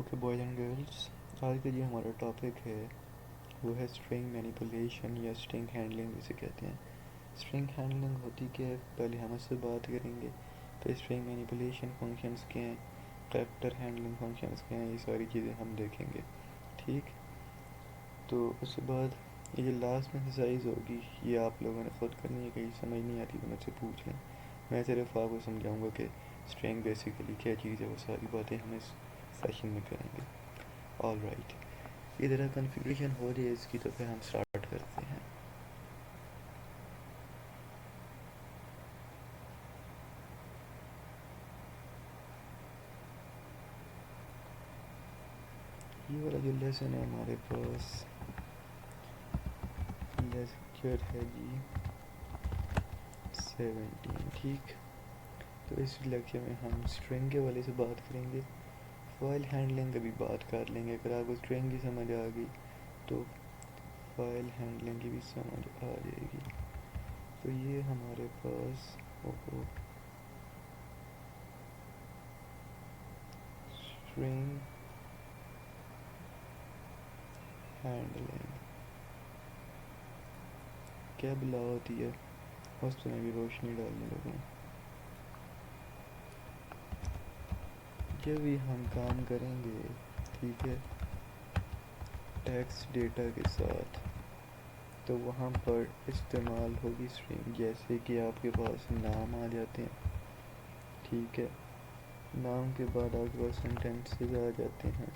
Okay boys and girls, आज का जो हमारा टॉपिक है वो है स्ट्रिंग मैनिपुलेशन या स्ट्रिंग हैंडलिंग जिसे कहते हैं। स्ट्रिंग हैंडलिंग होती क्या है पहले हम उससे बात करेंगे, फिर स्ट्रिंग मैनिपुलेशन फंक्शंस क्या हैं, कैरेक्टर हैंडलिंग फंक्शंस क्या हैं, ये सारी चीज़ें हम देखेंगे। ठीक, तो उसके बाद ये जो लास्ट में एक्सरसाइज होगी ये आप लोगों ने खुद करनी है, कहीं समझ नहीं आती तो मुझसे पूछ लें। मैं सिर्फ आपको समझाऊंगा कि स्ट्रिंग बेसिकली क्या चीज़ है, वो सारी बातें हम इस सेशन में करेंगे। ऑल राइट, ये ज़रा कन्फिग्रेशन हो जाए इसकी तो फिर हम स्टार्ट करते हैं। ये वाला जो लेसन है हमारे पास लेक्चर है जी 17। ठीक, तो इस लेक्चर में हम स्ट्रिंग के वाले से बात करेंगे, फाइल हैंडलिंग का भी बात कर लेंगे। अगर आपको स्ट्रिंग की समझ आ गई तो फाइल हैंडलिंग की भी समझ आ जाएगी। तो ये हमारे पास स्ट्रिंग हैंडलिंग क्या बुला होती है, उस पर मैं भी रोशनी डालने लगूँ। जब भी हम काम करेंगे, ठीक है, टेक्स्ट डेटा के साथ, तो वहाँ पर इस्तेमाल होगी स्ट्रिंग। जैसे कि आपके पास नाम आ जाते हैं, ठीक है, नाम के बाद आपके पास सेंटेंसेस आ जाते हैं,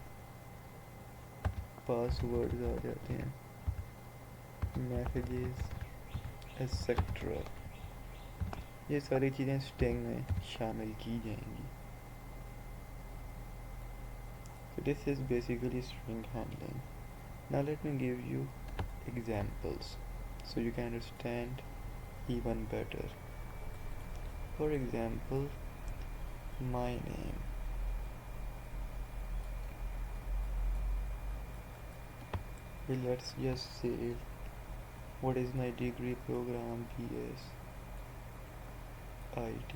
पासवर्ड्स आ जाते हैं, मैसेजेस एक्सेट्रा, ये सारी चीज़ें स्ट्रिंग में शामिल की जाएंगी। So this is basically string handling. Now let me give you examples so you can understand even better. For example, my name. Let's just say what is my degree program, BS IT.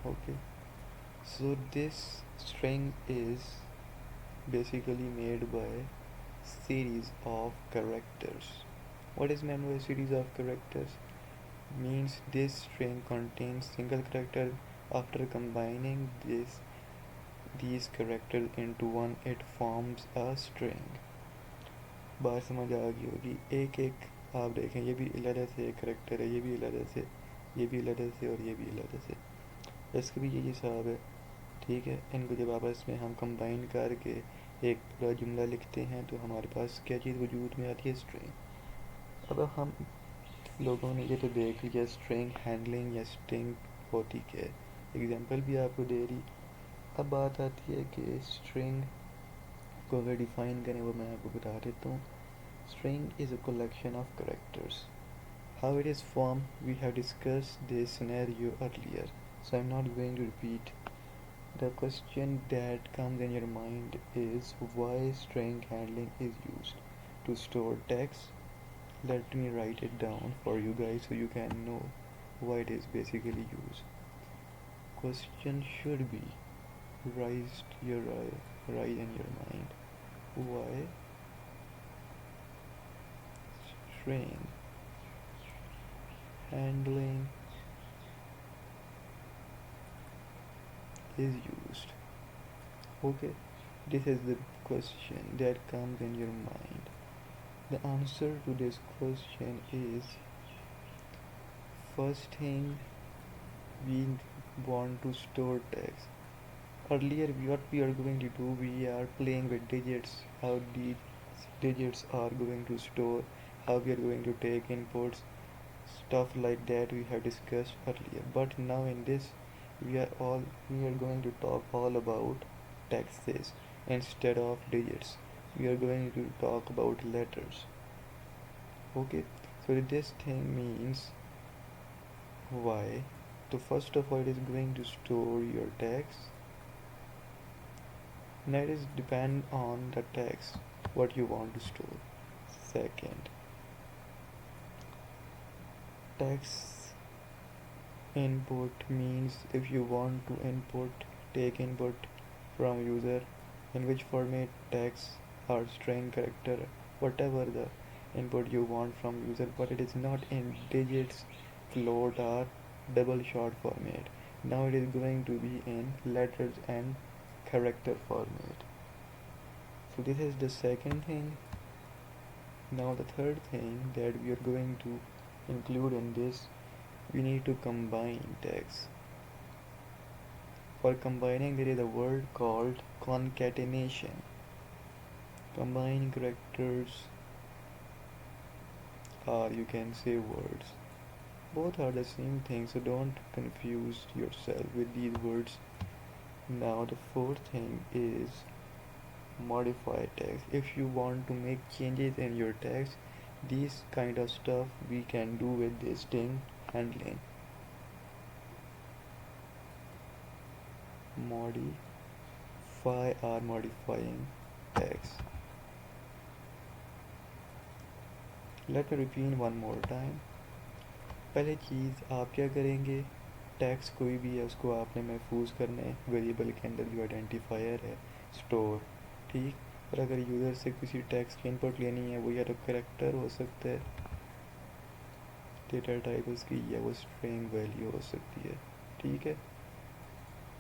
Okay, so this string is basically made by series of characters. What is meant by series of characters? Means this string contains single character. After combining these characters into one, it forms a string. बात समझ आ गई होगी। एक एक आप देखें, ये भी अलग से एक करेक्टर है, ये भी अलग से, ये भी अलग से और ये भी अलग से, इसका भी यही हिसाब है। ठीक है, इनको जब आपस में हम कंबाइन करके एक पूरा जुमला लिखते हैं तो हमारे पास क्या चीज़ वजूद में आती है, स्ट्रिंग। अब हम लोगों ने ये तो देख लिया स्ट्रिंग हैंडलिंग या स्ट्रिंग होती क्या है, एग्जांपल भी आपको दे रही। अब बात आती है कि स्ट्रिंग को अगर डिफ़ाइन करें वो मैं आपको बता देता हूँ। String is a collection of characters. How it is form we have discussed this scenario earlier, so I'm not going to repeat. The question that comes in your mind is why string handling is used to store text. Let me write it down for you guys so you can know why it is basically used. Question should be raised your rise in your mind. Why string handling is used? Okay, this is the question that comes in your mind. The answer to this question is, first thing, we want to store text. Earlier, what we are going to do, we are playing with digits, how these digits are going to store, how we are going to take inputs, stuff like that we have discussed earlier. But now in this, we are going to talk all about texts instead of digits. We are going to talk about letters. Okay, so this thing means why. So first of all, it is going to store your text. That is depend on the text what you want to store. Second, text input means if you want to take input from user, in which format text or string character, whatever the input you want from user, but it is not in digits, float or double short format. Now it is going to be in letters and character format. So this is the second thing. Now the third thing that we are going to include in this, we need to combine text. For combining, there is a word called concatenation. Combine characters, or you can say words. Both are the same thing, so don't confuse yourself with these words. Now, the fourth thing is modify text. If you want to make changes in your text, these kind of stuff we can do with this string handling. Modify or modifying text. Let me repeat one more time. पहले चीज़ आप क्या करेंगे, tax कोई भी है उसको आपने महफूज करना है वेरिएबल के अंदर जो आइडेंटिफायर है स्टोर, ठीक। और अगर यूज़र से किसी टैक्स की इनपुट लेनी है वो या तो करेक्टर हो सकता है, डेटा टाइप उसकी, या वो स्ट्रिंग वैल्यू हो सकती है, ठीक है।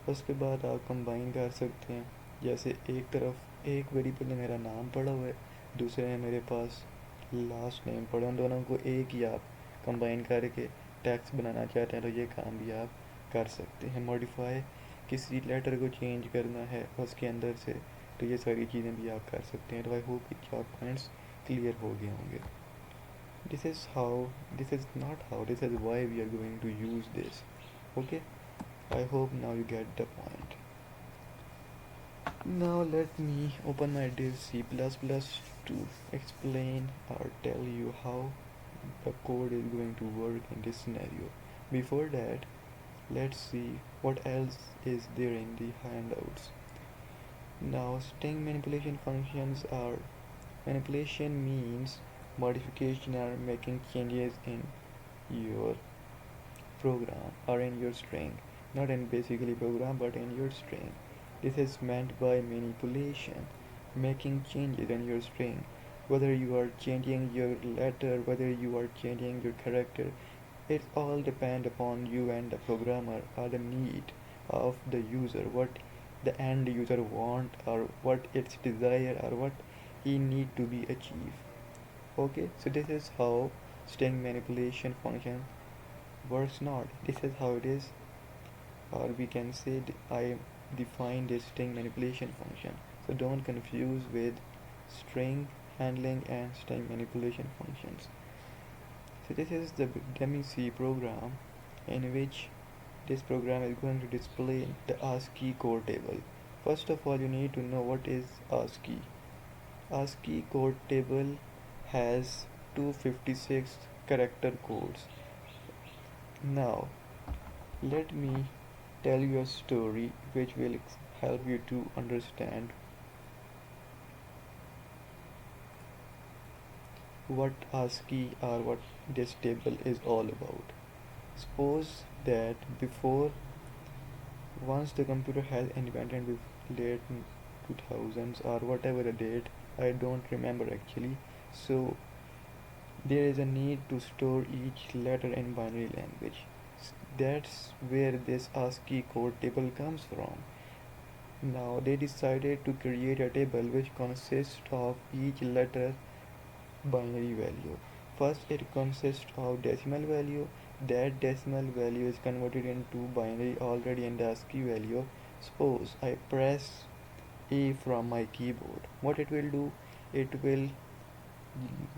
उसके बाद आप कंबाइन कर सकते हैं, जैसे एक तरफ एक वेरिएबल में मेरा नाम पड़ा हुआ है, दूसरे में मेरे पास लास्ट नेम पड़ा, उन दोनों को एक ही आप कंबाइन करके टैक्स बनाना चाहते हैं तो ये काम भी आप कर सकते हैं। मॉडिफाई, किसी लेटर को चेंज करना है उसके अंदर से, तो ये सारी चीज़ें भी आप कर सकते हैं। तो आई होप कि 4 पॉइंट्स क्लियर हो गए होंगे। This is how, this is not how, this is why we are going to use this. Okay, I hope now you get the point. Now let me open my div C++ to explain or tell you how the code is going to work in this scenario. Before that, let's see what else is there in the handouts. Now, string manipulation functions are, manipulation means modification or making changes in your program or in your string, not in basically program but in your string. This is meant by manipulation, making changes in your string, whether you are changing your letter, whether you are changing your character. It all depends upon you and the programmer or the need of the user, what the end user want or what its desire or what he need to be achieved. Okay, so this is how string manipulation function works. Not this is how it is, or we can say I define this string manipulation function, so don't confuse with string handling and string manipulation functions. So this is the dummy C program in which this program is going to display the ASCII code table. First of all, you need to know what is ASCII. ASCII code table has 256 character codes. Now, let me tell you a story which will help you to understand what ASCII or what this table is all about. Suppose that before, once the computer has invented with late 2000s or whatever the date, I don't remember actually. So there is a need to store each letter in binary language. That's where this ASCII code table comes from. Now they decided to create a table which consists of each letter binary value. First it consists of decimal value. That decimal value is converted into binary already in the ASCII value. Suppose I press A from my keyboard. What it will do? It will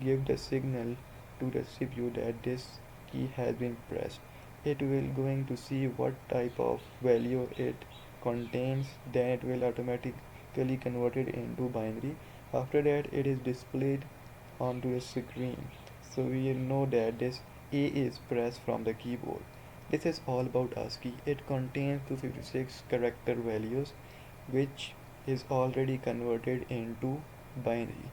give the signal to the CPU that this key has been pressed. It will going to see what type of value it contains, then it will automatically convert it into binary. After that it is displayed onto the screen, so we know that this A is pressed from the keyboard. This is all about ASCII. It contains 256 character values which is already converted into binary,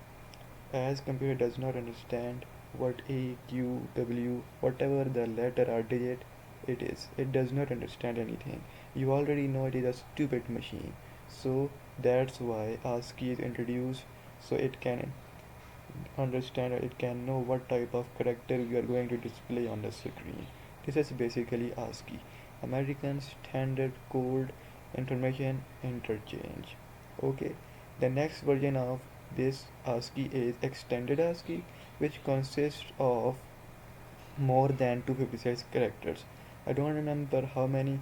as computer does not understand what A, Q, W, whatever the letter or digit it is. It does not understand anything. You already know it is a stupid machine. So that's why ASCII is introduced, so it can understand or it can know what type of character we are going to display on the screen. This is basically ASCII, American Standard Code Information Interchange. Okay, the next version of this ASCII is Extended ASCII, which consists of more than 256 characters. I don't remember how many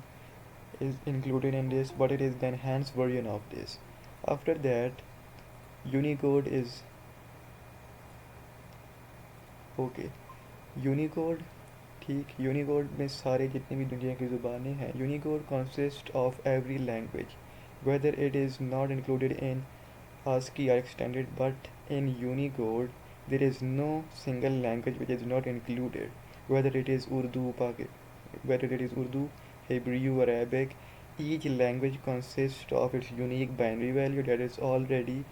is included in this, but it is the enhanced version of this. After that, Unicode is okay. Unicode ठीक, Unicode में सारे जितनी भी दुनिया की ज़ुबानें हैं, Unicode consist of every language whether it is not included in ASCII or extended, but in Unicode there is no single language which is not included, whether it is Urdu, Hebrew, or Arabic. Each language consists of its unique binary value that is already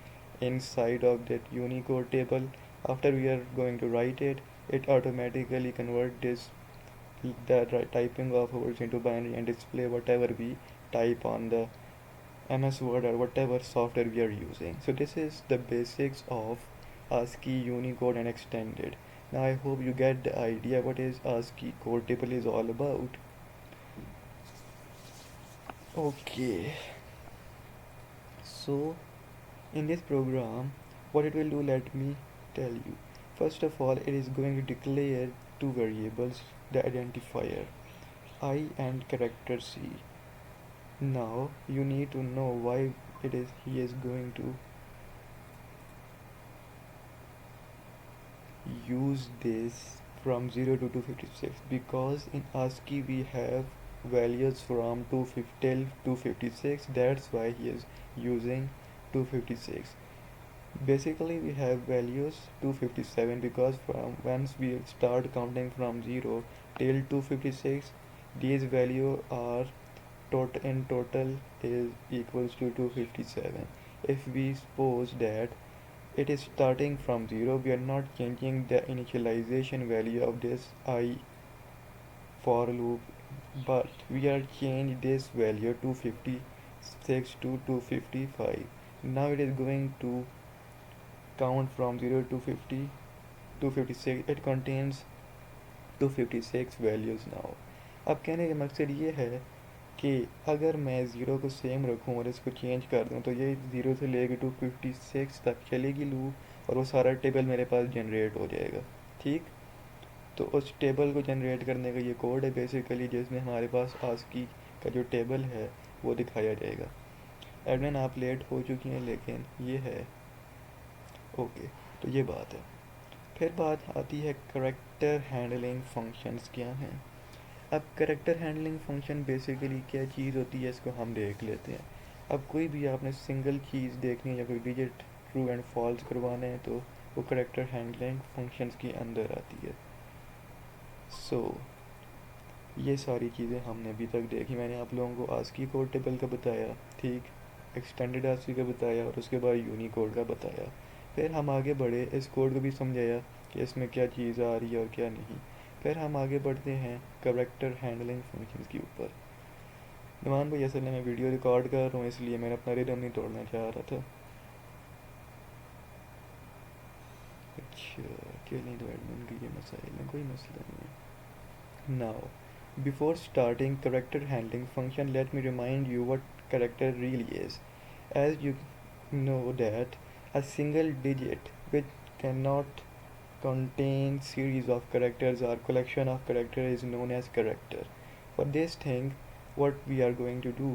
inside of that Unicode table. After we are going to write it, it automatically convert this the typing of words into binary and display whatever we type on the MS Word or whatever software we are using. So this is the basics of ASCII, Unicode and extended. Now I hope you get the idea what is ASCII code table is all about. Okay, so in this program, what it will do, let me tell you. First of all, it is going to declare two variables, the identifier I and character C. Now you need to know why it is he is going to use this from 0 to 256, because in ASCII we have values from 250 till 256. That's why he is using 256. Basically we have values 257 because from once we start counting from 0 till 256, these values are in total is equals to 257. If we suppose that it is starting from 0, we are not changing the initialization value of this I for loop, but we are change this value 256 to 255. Now it is going to count from 0 to 50 256. It contains 256 values now. अब कहने का मकसद ये है कि अगर मैं zero को सेम रखूँ और इसको चेंज कर दूँ तो ये ज़ीरो से लेकर 256 तक चलेगी लूप और वो सारा टेबल मेरे पास जनरेट हो जाएगा. ठीक, तो उस टेबल को जनरेट करने का ये कोड है बेसिकली, जिसमें हमारे पास ASCII का जो टेबल है वो दिखाया जाएगा. एडमिन आप लेट हो चुकी हैं लेकिन ये है. ओके, तो ये बात है. फिर बात आती है करेक्टर हैंडलिंग फंक्शंस क्या हैं. अब करेक्टर हैंडलिंग फंक्शन बेसिकली क्या चीज़ होती है इसको हम देख लेते हैं. अब कोई भी आपने सिंगल चीज़ देखनी है या कोई डिजिट ट्रू एंड फॉल्स करवाना है तो वो करेक्टर हैंडलिंग फंक्शंस के अंदर आती है. सो ये सारी चीज़ें हमने अभी तक देखी. मैंने आप लोगों को ASCII कोड टेबल का बताया, ठीक, एक्सटेंडेड ASCII का बताया और उसके बाद यूनिकोड का बताया. फिर हम आगे बढ़े, इस कोड को भी समझाया कि इसमें क्या चीज़ आ रही है और क्या नहीं. फिर हम आगे बढ़ते हैं करेक्टर हैंडलिंग फंक्शंस के ऊपर. नुमान भाई असल में मैं वीडियो रिकॉर्ड कर रहा हूँ इसलिए मैंने अपना रिदम नहीं तोड़ना चाह रहा था. अच्छा, अकेले तो एडमिन की ये मसाइल है, कोई मसला नहीं है. Now, before starting character handling function, let me remind you what character really is. As you know that a single digit which cannot contain series of characters or collection of characters is known as character. For this thing, what we are going to do,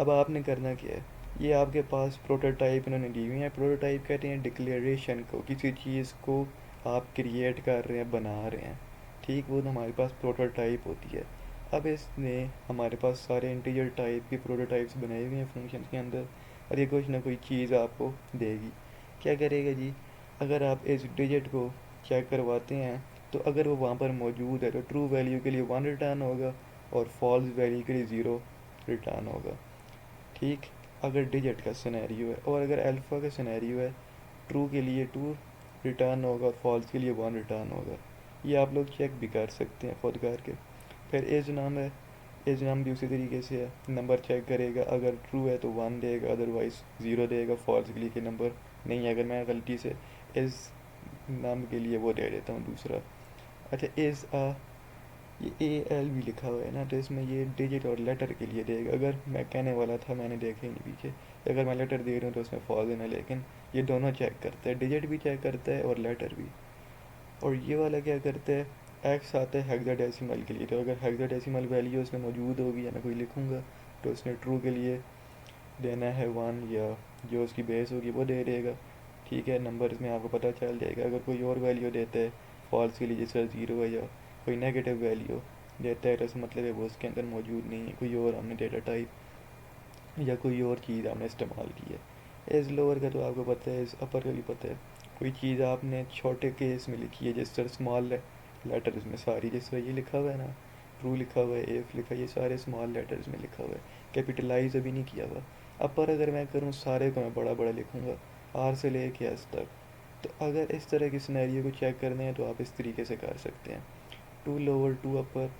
अब आपने करना क्या है, ये आपके pass prototype इन्होंने दी हुई है. प्रोटोटाइप कहते हैं डिक्लेरेशन को, किसी चीज़ को आप क्रिएट कर रहे हैं, बना रहे हैं. ठीक, वो तो हमारे पास प्रोटोटाइप होती है. अब इसने हमारे पास सारे इंटीजर टाइप की प्रोटोटाइप्स बनाए हुए हैं फंक्शन के अंदर और ये कुछ ना कोई चीज़ आपको देगी. क्या करेगा जी, अगर आप इस डिजिट को चेक करवाते हैं तो अगर वो वहाँ पर मौजूद है तो ट्रू वैल्यू के लिए 1 रिटर्न होगा और फॉल्स वैल्यू के लिए 0 रिटर्न होगा. ठीक, अगर डिजिट का सिनेरियो है, और अगर अल्फ़ा का सिनेरियो है, ट्रू के लिए 2 रिटर्न होगा और फॉल्स के लिए 1 रिटर्न होगा. ये आप लोग चेक भी कर सकते हैं खुद करके. फिर एज नाम है, इस नाम भी उसी तरीके से है, नंबर चेक करेगा, अगर ट्रू है तो 1 देगा, अदरवाइज 0 देगा, फॉल्स के लिए कि नंबर नहीं है। अगर मैं गलती से इस नाम के लिए वो दे देता हूँ दूसरा, अच्छा इज़ आ, ये ए एल भी लिखा हुआ है ना, तो इसमें ये डिजिट और लेटर के लिए देगा। अगर मैं कहने वाला था, मैंने देखा ही नहीं पीछे, अगर मैं लेटर दे रहा हूँ तो उसमें फॉल्स देना, लेकिन ये दोनों चेक करता है, डिजिट भी चेक करता है और लेटर भी। और ये वाला क्या करता है, एक्स आता है हेक्साडेसिमल के लिए, तो अगर हेक्साडेसिमल वैल्यू उसमें मौजूद होगी या मैं कोई लिखूँगा तो उसने ट्रू के लिए देना है 1, या जो उसकी बेस होगी वो दे देगा। ठीक है, नंबर्स में आपको पता चल जाएगा। अगर कोई और वैल्यू देता है फॉल्स के लिए, जैसे 0 है, या कोई नेगेटिव वैल्यू देता है, तो इसका मतलब है वो उसके अंदर मौजूद नहीं है, कोई और हमने डेटा टाइप या कोई और चीज़ आपने इस्तेमाल की है। एज लोअर का तो आपको पता है, एज अपर का भी पता है। कोई चीज़ आपने छोटे केस में लिखी है, जिस तरह स्मॉल लेटर्स में सारी, जिस तरह ये लिखा हुआ है ना, ट्रू लिखा हुआ है, एफ लिखा है, ये सारे स्मॉल लेटर्स में लिखा हुआ है, कैपिटलाइज अभी नहीं किया हुआ। अपर अगर मैं करूँ, सारे को मैं बड़ा बड़ा लिखूँगा, आर से ले के एस तक। तो अगर इस तरह की सिनेरियो को चेक करने हैं तो आप इस तरीके से कर सकते हैं, टू लोअर टू अपर।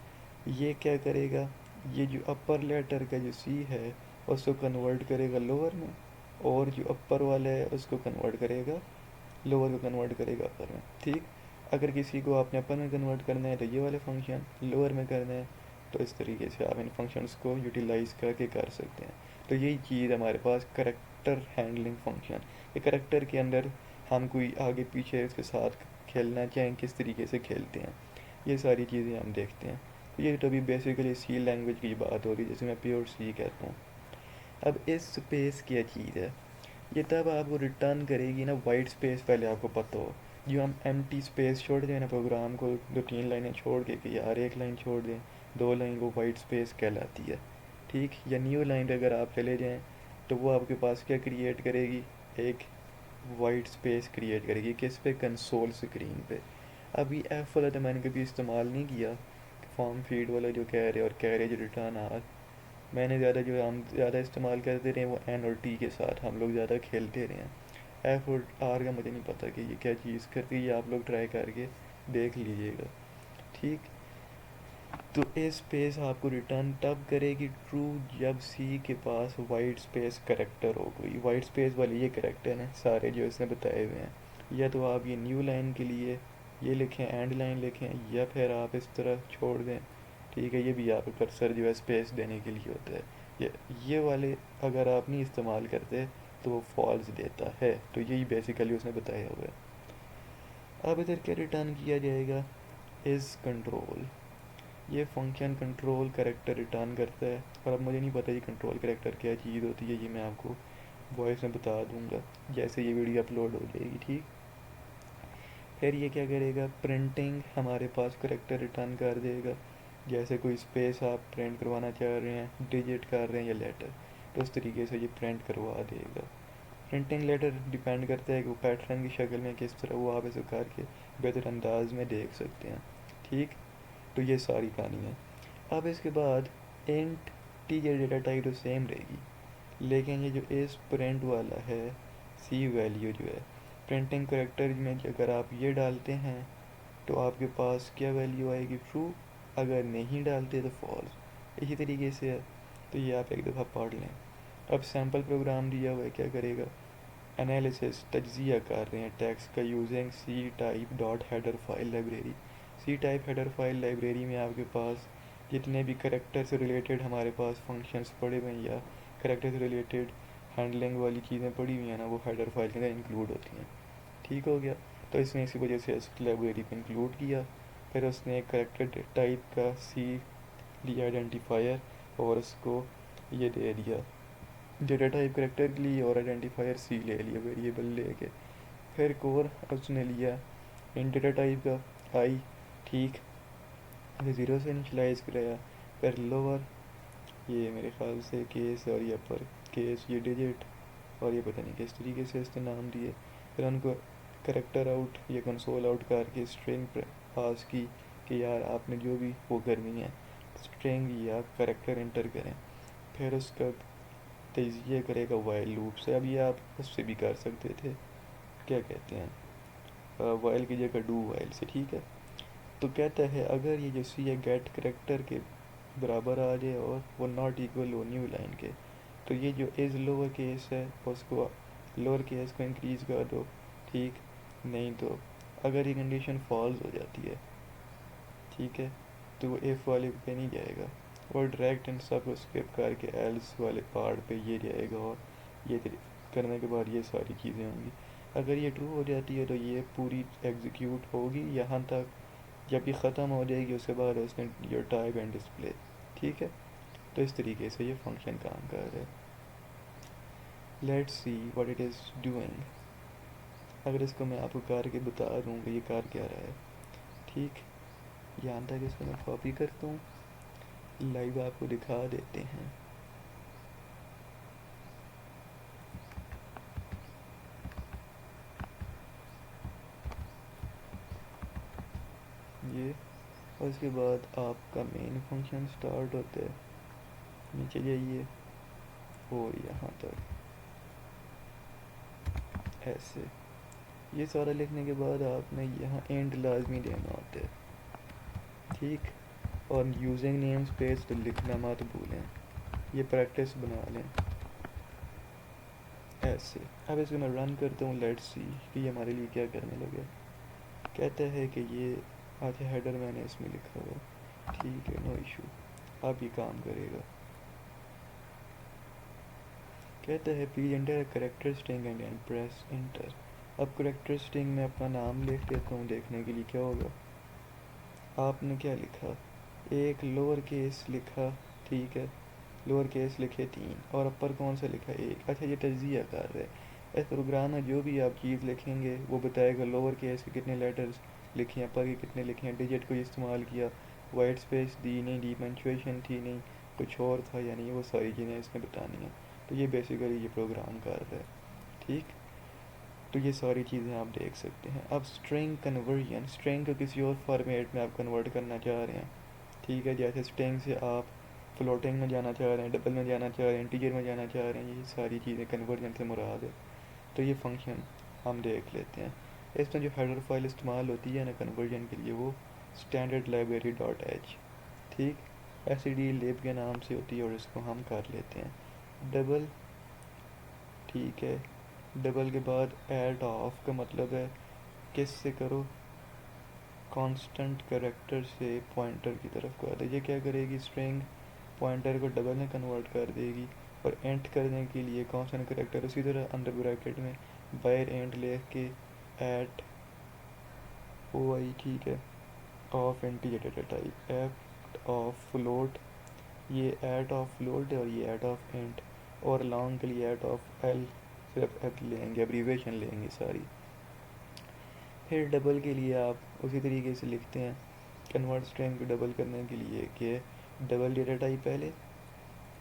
ये क्या करेगा, ये जो अपर लेटर का जो सी है उसको कन्वर्ट करेगा लोअर में, और जो अपर वाला है उसको कन्वर्ट करेगा, लोअर को कन्वर्ट करेगा अपर में। ठीक, अगर किसी को आपने अपर में कन्वर्ट करना है तो ये वाले फंक्शन, लोअर में करना है तो इस तरीके से आप इन फंक्शंस को यूटिलाइज करके कर सकते हैं। तो यही चीज़ हमारे पास करेक्टर हैंडलिंग फंक्शन। ये करेक्टर के अंदर हम कोई आगे पीछे उसके साथ खेलना चाहें, किस तरीके से खेलते हैं, ये सारी चीज़ें हम देखते हैं। तो ये तो अभी बेसिकली सी लैंग्वेज की बात हो रही है, जैसे मैं प्योर सी कहता हूँ। अब इस स्पेस क्या चीज़ है, ये तब आपको रिटर्न करेगी ना, वाइट स्पेस पहले आपको पता हो। जो हम एम्प्टी स्पेस छोड़ दें ना प्रोग्राम को, 2-3 लाइनें छोड़ के कि यार एक लाइन छोड़ दें, 2 लाइन, वो वाइट स्पेस कहलाती है। ठीक, या न्यू लाइन अगर आप चले जाएँ तो वो आपके पास क्या क्रिएट करेगी, एक वाइट स्पेस क्रिएट करेगी, किस पे, कंसोल स्क्रीन पे। अभी एफ वाला तो मैंने कभी इस्तेमाल नहीं किया, फॉर्म फीड वाला जो कह रहे, और कैरेज रिटर्न आर, मैंने ज़्यादा जो हम ज़्यादा इस्तेमाल करते रहे वो एन और टी के साथ हम लोग ज़्यादा खेलते रहे हैं। एफ और आर का मुझे नहीं पता कि ये क्या चीज़ करती है, आप लोग ट्राई करके देख लीजिएगा। ठीक, तो ए स्पेस आपको रिटर्न तब करेगी ट्रू जब सी के पास वाइट स्पेस करेक्टर हो। कोई वाइट स्पेस वाले ये करेक्टर हैं सारे जो इसने बताए हुए हैं, या तो आप ये न्यू लाइन के लिए ये लिखें, एंड लाइन लिखें, या फिर आप इस तरह छोड़ दें। ठीक है, ये भी आपका कर्सर जो है स्पेस देने के लिए होता है। ये वाले अगर आप नहीं इस्तेमाल करते तो वो फॉल्स देता है। तो यही बेसिकली उसने बताया हुआ है। अब इधर क्या रिटर्न किया जाएगा, इज़ कंट्रोल। ये फंक्शन कंट्रोल करेक्टर रिटर्न करता है, और अब मुझे नहीं पता ये कंट्रोल करेक्टर क्या चीज़ होती है, ये मैं आपको वॉइस में बता दूंगा जैसे ये वीडियो अपलोड हो जाएगी। ठीक, फिर ये क्या करेगा, प्रिंटिंग हमारे पास करेक्टर रिटर्न कर देगा। जैसे कोई स्पेस आप प्रिंट करवाना चाह रहे हैं, डिजिट कर रहे हैं या लेटर, तो उस तरीके से ये प्रिंट करवा देगा। प्रिंटिंग लेटर डिपेंड करता है कि वो पैटर्न की शक्ल में किस तरह, वो आप इसे करके बेहतर अंदाज में देख सकते हैं। ठीक, तो ये सारी कहानी है। अब इसके बाद इंट टीजर डेटा टाइप तो सेम रहेगी, लेकिन ये जो इस प्रिंट वाला है, सी वैल्यू जो है, प्रिंटिंग करेक्टर में अगर आप ये डालते हैं तो आपके पास क्या वैल्यू आएगी, ट्रू, अगर नहीं डालते तो फॉल्स। इसी तरीके से है, तो ये आप एक दफ़ा पढ़ लें। अब सैम्पल प्रोग्राम दिया हुआ है, क्या करेगा, एनालिसिस तज्जिया कर रहे हैं टेक्स्ट का using C type dot header file library. C type header file library में आपके पास जितने भी करेक्टर से रिलेटेड हमारे पास फंक्शंस पड़े हुए हैं, या करेक्टर से रिलेटेड हैंडलिंग वाली चीज़ें पड़ी हुई हैं ना, वो हेडर फाइल के अंदर इंक्लूड होती हैं। ठीक हो गया, तो इसने इसी वजह से इस लाइब्रेरी को इंक्लूड किया। फिर उसने एक करेक्टर टाइप का सी लिया आइडेंटिफायर, और उसको ये दे दिया डेटा टाइप करेक्टर के लिए, और आइडेंटिफायर सी ले लिया वेरिएबल लेके। फिर कोर उसने लिया इन डेटा टाइप का आई। ठीक, ये ज़ीरो से इनिशलाइज कराया। फिर लोअर, ये मेरे ख्याल से केस, और ये अपर केस, ये डिजिट, और ये पता नहीं किस तरीके से इसके नाम दिए। फिर उनको करेक्टर आउट या कंसोल आउट करके स्ट्रिंग पास की कि यार आपने जो भी वो करनी है स्ट्रिंग या करेक्टर इंटर करें। फिर उसका तजिए करेगा वाइल लूप से। अब ये आप उससे भी कर सकते थे, क्या कहते हैं, वाइल की जगह डू वाइल से। ठीक है, तो कहता है अगर ये जो सी है गेट करेक्टर के बराबर आ जाए और वो नॉट इक्वल हो न्यू लाइन के। तो ये जो इज़ लोअर केस है उसको लोअर केस को इंक्रीज़ कर दो, ठीक। नहीं तो अगर ये कंडीशन फॉल्स हो जाती है, ठीक है, तो वो इफ़ वाले पे नहीं जाएगा और डायरेक्ट इन सब को स्किप करके एल्स वाले पार्ट पे ये जाएगा और ये करने के बाद ये सारी चीज़ें होंगी। अगर ये ट्रू हो जाती है तो ये पूरी एग्जीक्यूट होगी यहाँ तक, जब ये ख़त्म हो जाएगी उसके बाद उसने योर टाइप एंड डिस्प्ले, ठीक है। तो इस तरीके से ये फंक्शन काम कर रहा है। Let's see what it is doing. अगर इसको मैं आपको करके बता दूँ कि ये कर क्या रहा है, ठीक। यहाँ तक इसको मैं कॉपी करता हूँ, लाइव आपको दिखा देते हैं। ये और उसके बाद आपका मेन फंक्शन स्टार्ट होता है, नीचे जाइए और यहाँ तक ऐसे। ये सारा लिखने के बाद आपने यहाँ एंड लाजमी देना होता है, ठीक। और यूजिंग नेम स्पेस तो लिखना मत भूलें, ये प्रैक्टिस बना लें ऐसे। अब इसको मैं रन करता हूँ, लेट्स सी कि ये हमारे लिए क्या करने लगे। कहता है कि ये अच्छा हेडर मैंने इसमें लिखा हुआ, ठीक है, नो इशू, अब ये काम करेगा। कहता है please enter character string and press enter. अब करेक्टर स्ट्रिंग में अपना नाम लिख देता हूँ देखने के लिए क्या होगा। आपने क्या लिखा, एक लोअर केस लिखा, ठीक है, लोअर केस लिखे 3 और अपर कौन सा लिखा 1। अच्छा ये तज्जिया कर रहे हैं। इस प्रोग्राम में जो भी आप चीज़ लिखेंगे वो बताएगा लोअर केस के कितने लेटर्स लिखे हैं, अपर के कितने लिखे हैं, डिजिट को इस्तेमाल किया, वाइट स्पेस दी नहीं दी, पंचुएशन थी नहीं, कुछ और था या नहीं, वो सारी चीज़ें इसने बतानी हैं। तो ये बेसिकली ये प्रोग्राम कर रहा है, ठीक। तो ये सारी चीज़ें आप देख सकते हैं। अब स्ट्रिंग कन्वर्जन, स्ट्रिंग को किसी और फॉर्मेट में आप कन्वर्ट करना चाह रहे हैं, ठीक है। जैसे स्ट्रिंग से आप फ्लोटिंग में जाना चाह रहे हैं, डबल में जाना चाह रहे हैं, इंटीजर में जाना चाह रहे हैं, ये सारी चीज़ें कन्वर्जन से मुराद है। तो ये फंक्शन हम देख लेते हैं। इसमें जो हेडर फाइल इस्तेमाल होती है ना कन्वर्जन के लिए, वो स्टैंडर्ड लाइब्रेरी डॉट एच, ठीक, एस डी लेब के नाम से होती है और इसको हम कर लेते हैं डबल, ठीक है। डबल के बाद ऐड ऑफ का मतलब है किस से करो, कांस्टेंट कैरेक्टर से पॉइंटर की तरफ कर दे। ये क्या करेगी, स्ट्रिंग पॉइंटर को डबल में कन्वर्ट कर देगी और एंट करने के लिए कांस्टेंट कैरेक्टर उसी तरह अंडर ब्रैकेट में बायर एंट लिख के एट ओ आई, ठीक है, of integer data type at of float, ये एट ऑफ फ्लोट है और ये एट ऑफ एंट, और लॉन्ग के लिए एट ऑफ एल, सिर्फ एल लेंगे, एब्रीवेशन लेंगे सारी। फिर डबल के लिए आप उसी तरीके से लिखते हैं कन्वर्ट स्ट्रिंग को डबल करने के लिए कि डबल डेटा टाइप पहले,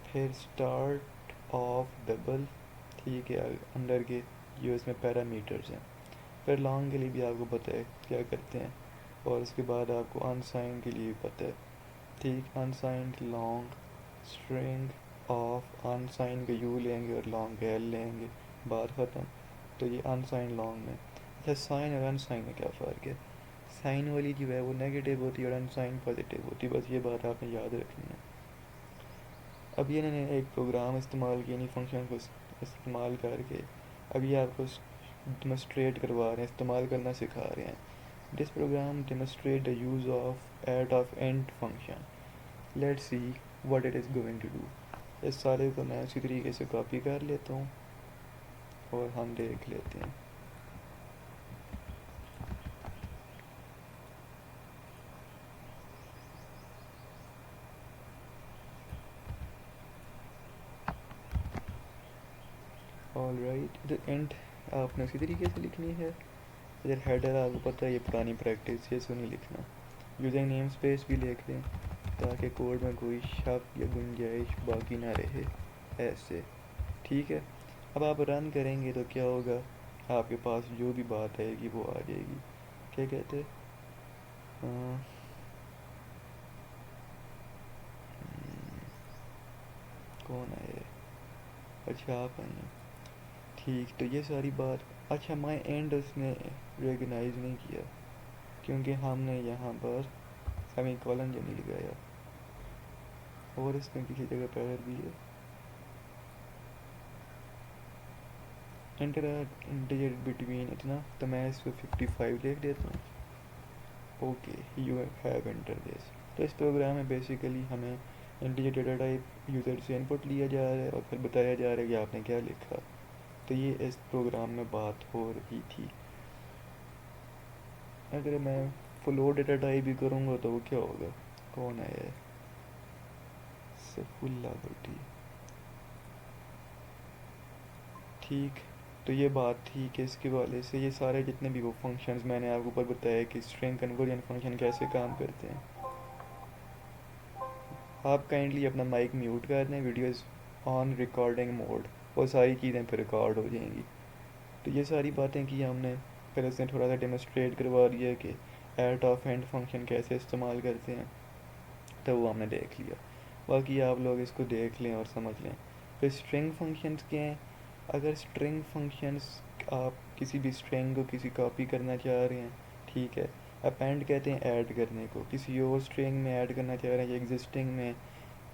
फिर स्टार्ट ऑफ डबल, ठीक है, अंडर के जो इसमें पैरामीटर्स हैं। फिर लॉन्ग के लिए भी आपको पता है क्या करते हैं, और उसके बाद आपको अनसाइंड के लिए भी पता है, ठीक। Unsigned long string of unsigned का यू लेंगे और लॉन्ग का एल लेंगे, बात ख़त्म। तो ये अनसाइंड लॉन्ग में। अच्छा साइन और अनसाइन में क्या फ़र्क है, साइन वाली जो है वो नेगेटिव होती है और अनसाइन पॉजिटिव होती है, बस ये बात आपने याद रखनी है। अब ये इन्होंने एक प्रोग्राम इस्तेमाल किया, नहीं फंक्शन को इस्तेमाल करके अब ये आपको डेमोस्ट्रेट करवा रहे हैं, इस्तेमाल करना सिखा रहे हैं। This program demonstrate the use of at of and function, let's see what it is going to do. इस सारे को मैं उसी तरीके से कॉपी कर लेता हूँ और हम देख लेते हैं। ऑल राइट, द एंड आपने उसी तरीके से लिखनी है। इधर हेडर आपको पता है ये पुरानी प्रैक्टिस है, इसको नहीं लिखना। यूजिंग नेम स्पेस भी लिख दें ताकि कोड में कोई शक या गुंजाइश बाकी ना रहे, ऐसे, ठीक है। अब आप रन करेंगे तो क्या होगा, आपके पास जो भी बात आएगी वो आ जाएगी। क्या कहते हैं, कौन आए, अच्छा आप आए हैं, ठीक। तो ये सारी बात, अच्छा माई एंड उसने रिकगनाइज नहीं किया क्योंकि हमने यहाँ पर सेमी कॉलन जो नहीं लगाया, और इसमें किसी जगह पर एरर भी है, एंटर इंटीजर बिटवीन इतना, तो मैं इस पर 55 लिख देता हूँ। Okay, you have enter this. तो इस प्रोग्राम में बेसिकली हमें इंटीजर डेटा टाइप यूज़र से इनपुट लिया जा रहा है और फिर बताया जा रहा है कि आपने क्या लिखा। तो ये इस प्रोग्राम में बात हो रही थी। अगर मैं फ्लोट डेटा टाइप भी करूँगा तो वो क्या होगा, कौन आया है, सफुल्ला भट्टी। ठीक, तो ये बात थी कि इसके वाले से ये सारे जितने भी वो फंक्शंस मैंने आपको ऊपर बताया कि स्ट्रिंग कन्वर्जन फंक्शन कैसे काम करते हैं। आप काइंडली अपना माइक म्यूट कर दें, video is on recording mode, और सारी चीज़ें फिर रिकॉर्ड हो जाएंगी। तो ये सारी बातें की हमने, फिर इसने थोड़ा सा डेमोस्ट्रेट करवा दिया कि एट ऑफ एंड फंक्शन कैसे इस्तेमाल करते हैं, तो वो हमने देख लिया। बाकी आप लोग इसको देख लें और समझ लें। फिर स्ट्रिंग फंक्शंस क्या हैं। अगर स्ट्रिंग फंक्शंस, आप किसी भी स्ट्रिंग को किसी कॉपी करना चाह रहे हैं, ठीक है, अपेंड कहते हैं ऐड करने को, किसी और स्ट्रिंग में ऐड करना चाह रहे हैं या एग्जिस्टिंग में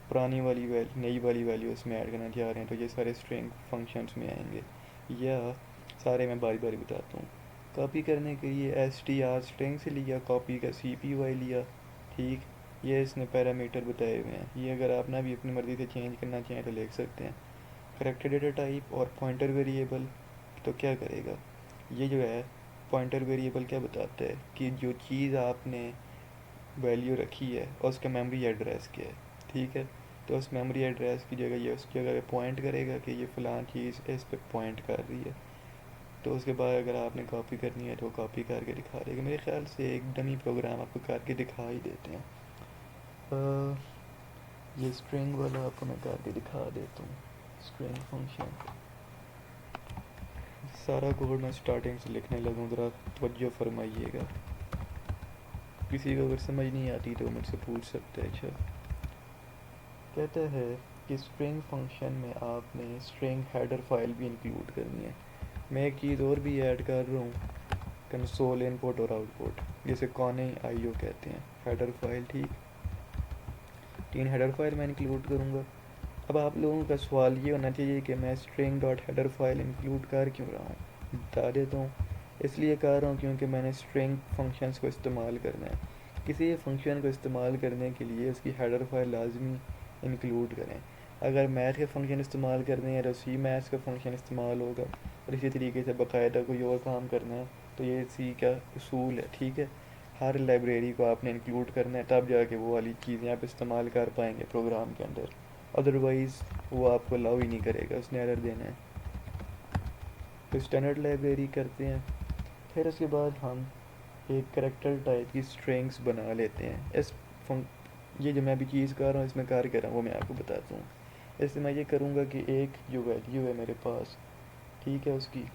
पुरानी वाली वैल्यू नई वाली वैल्यू उसमें ऐड करना चाह रहे हैं, तो ये सारे स्ट्रिंग फंक्शंस में आएंगे। या सारे मैं बारी बारी बताता हूँ। कॉपी करने के लिए str स्ट्रिंग से लिया, कॉपी का cpy लिया, ठीक, ये इसने पैरामीटर बताए हुए हैं। ये अगर आप ना भी अपनी मर्ज़ी से चेंज करना चाहें तो लिख सकते हैं। करेक्टर डेटा टाइप और पॉइंटर वेरिएबल, तो क्या करेगा, ये जो है पॉइंटर वेरिएबल क्या बताता है कि जो चीज़ आपने वैल्यू रखी है और उसका मेमोरी एड्रेस क्या है, ठीक है। तो उस मेमोरी एड्रेस की जगह ये उसकी जगह पे पॉइंट करेगा कि ये फ़लाँ चीज़ इस पे पॉइंट कर रही है। तो उसके बाद अगर आपने कॉपी करनी है तो कॉपी करके दिखा देगा। मेरे ख्याल से एक डमी प्रोग्राम आपको करके दिखा ही देते हैं। ये स्ट्रिंग वाला आपको मैं करके दिखा देता हूँ। स्ट्रिंग फंक्शन सारा कोड मैं स्टार्टिंग से लिखने लगूँ, ज़रा तवज्जो फरमाइएगा। किसी को अगर समझ नहीं आती तो मुझसे पूछ सकते हैं। अच्छा, कहता है कि स्ट्रिंग फंक्शन में आपने स्ट्रिंग हेडर फाइल भी इंक्लूड करनी है। मैं एक चीज़ और भी ऐड कर रहा हूँ, कंसोल इनपुट और आउटपुट, जिसे कॉने आईओ कहते हैं, हेडर फाइल, ठीक। 3 हेडर फाइल मैं इंक्लूड करूँगा। अब आप लोगों का सवाल ये होना चाहिए कि मैं string dot header file include कर क्यों रहा हूँ। बता देता हूँ, इसलिए कर रहा हूँ क्योंकि मैंने स्ट्रिंग फंक्शंस को इस्तेमाल करना है। किसी फंक्शन को इस्तेमाल करने के लिए उसकी हेडर फाइल लाजमी इंक्लूड करें। अगर मैथ के फंक्शन इस्तेमाल करने हैं तो सी मैथ्स का फंक्शन इस्तेमाल होगा, और इसी तरीके से बाकायदा कोई और काम करना है तो ये सी का उसूल है, ठीक है। हर लाइब्रेरी को आपने इंक्लूड करना है, तब जाके वो वाली चीज़ें आप इस्तेमाल कर पाएंगे प्रोग्राम के अंदर, अदरवाइज़ वो आपको अलाउ ही नहीं करेगा, उसने एरर देना है। तो स्टैंडर्ड लाइब्रेरी करते हैं। फिर उसके बाद हम एक करेक्टर टाइप की स्ट्रिंग्स बना लेते हैं। ये जो मैं अभी चीज़ कर रहा हूँ इसमें कार्य कर रहा हूँ वो मैं आपको बताता हूँ। इससे मैं ये करूँगा कि एक जो वैल्यू है मेरे पास, ठीक है, उसकी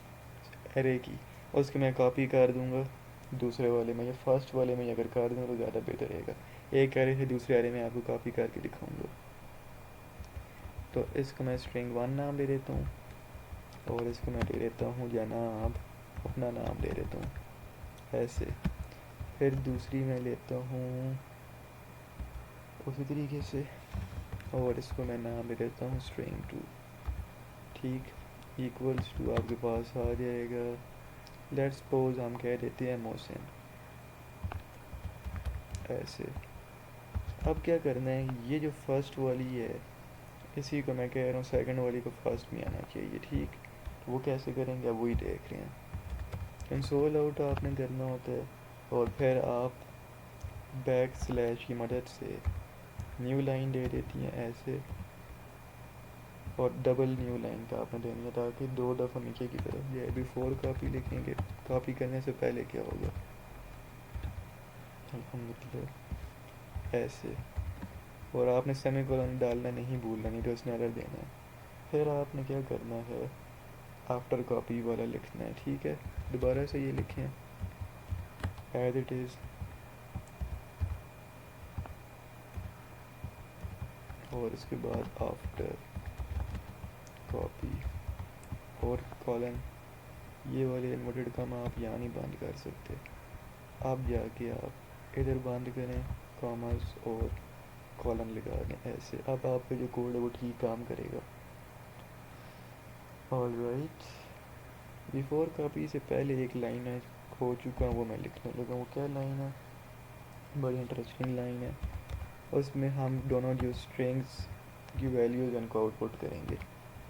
एरे की, उसकी मैं कॉपी कर दूँगा दूसरे वाले में, या फर्स्ट वाले में अगर कर दूँ तो ज़्यादा बेहतर रहेगा। एक एरे से दूसरे एरे में आपको कॉपी करके दिखाऊँगा। तो इसको मैं स्ट्रिंग 1 नाम दे देता हूँ, और इसको मैं दे देता हूँ जनाब, अपना नाम दे देता हूँ ऐसे। फिर दूसरी मैं लेता हूँ उसी तरीके से, और इसको मैं नाम दे देता हूँ स्ट्रिंग 2, ठीक, इक्वल्स टू आपके पास आ जाएगा, लेट्स सपोज हम कह देते हैं मोहसिन, ऐसे। अब क्या करना है, ये जो फर्स्ट वाली है इसी को मैं कह रहा हूँ सेकंड वाली को फर्स्ट में आना चाहिए, ठीक। तो वो कैसे करेंगे अब वही देख रहे हैं। कंसोल आउट आपने करना होता है, और फिर आप बैक स्लैश की मदद से न्यू लाइन दे देती हैं ऐसे, और डबल न्यू लाइन का आपने देनी है ताकि 2 दफ़ा नीचे की तरफ जाए। बिफोर कॉपी लिखेंगे, कॉपी करने से पहले क्या होगा, मतलब ऐसे। और आपने सेमीकोलन डालना नहीं भूलना, नहीं तो उसने एरर देना है। फिर आपने क्या करना है, आफ्टर कॉपी वाला लिखना है, ठीक है। दोबारा से ये लिखें एज इट इज़, और इसके बाद आफ्टर कॉपी और कॉलन, ये वाले इन्वर्टेड कॉमा आप यहाँ नहीं बंद कर सकते। अब जाके आप इधर बंद करें कॉमर्स और कॉलन लगा दें ऐसे। अब आपका जो कोड है वो ठीक काम करेगा। ऑलराइट, बिफोर कॉपी से पहले एक लाइन है हो चुका वो मैं लिखने लगा। वो क्या लाइन है, बड़ी इंटरेस्टिंग लाइन है। उसमें हम दोनों जो स्ट्रिंग्स की वैल्यूज़ उनको आउटपुट करेंगे,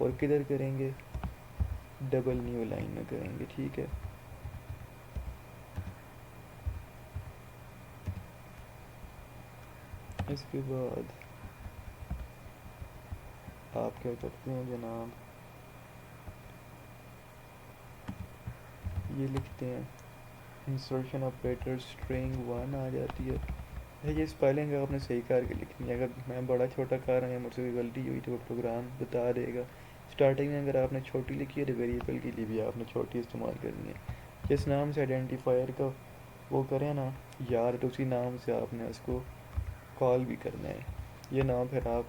और किधर करेंगे, डबल न्यू लाइन में करेंगे, ठीक है। इसके बाद आप क्या करते हैं जनाब, ये लिखते हैं इंसर्शन ऑपरेटर स्ट्रिंग 1 आ जाती है। ये स्पेलिंग आपने सही करके लिखनी है। अगर मैं बड़ा छोटा कर रहा हूँ, मुझसे कोई गलती हुई तो वो प्रोग्राम बता देगा। स्टार्टिंग में अगर आपने छोटी लिखी है तो वेरिएबल के लिए भी आपने छोटी इस्तेमाल करनी है। जिस नाम से आइडेंटिफायर का वो करें ना यार, तो उसी नाम से आपने उसको कॉल भी करना है। ये नाम फिर आप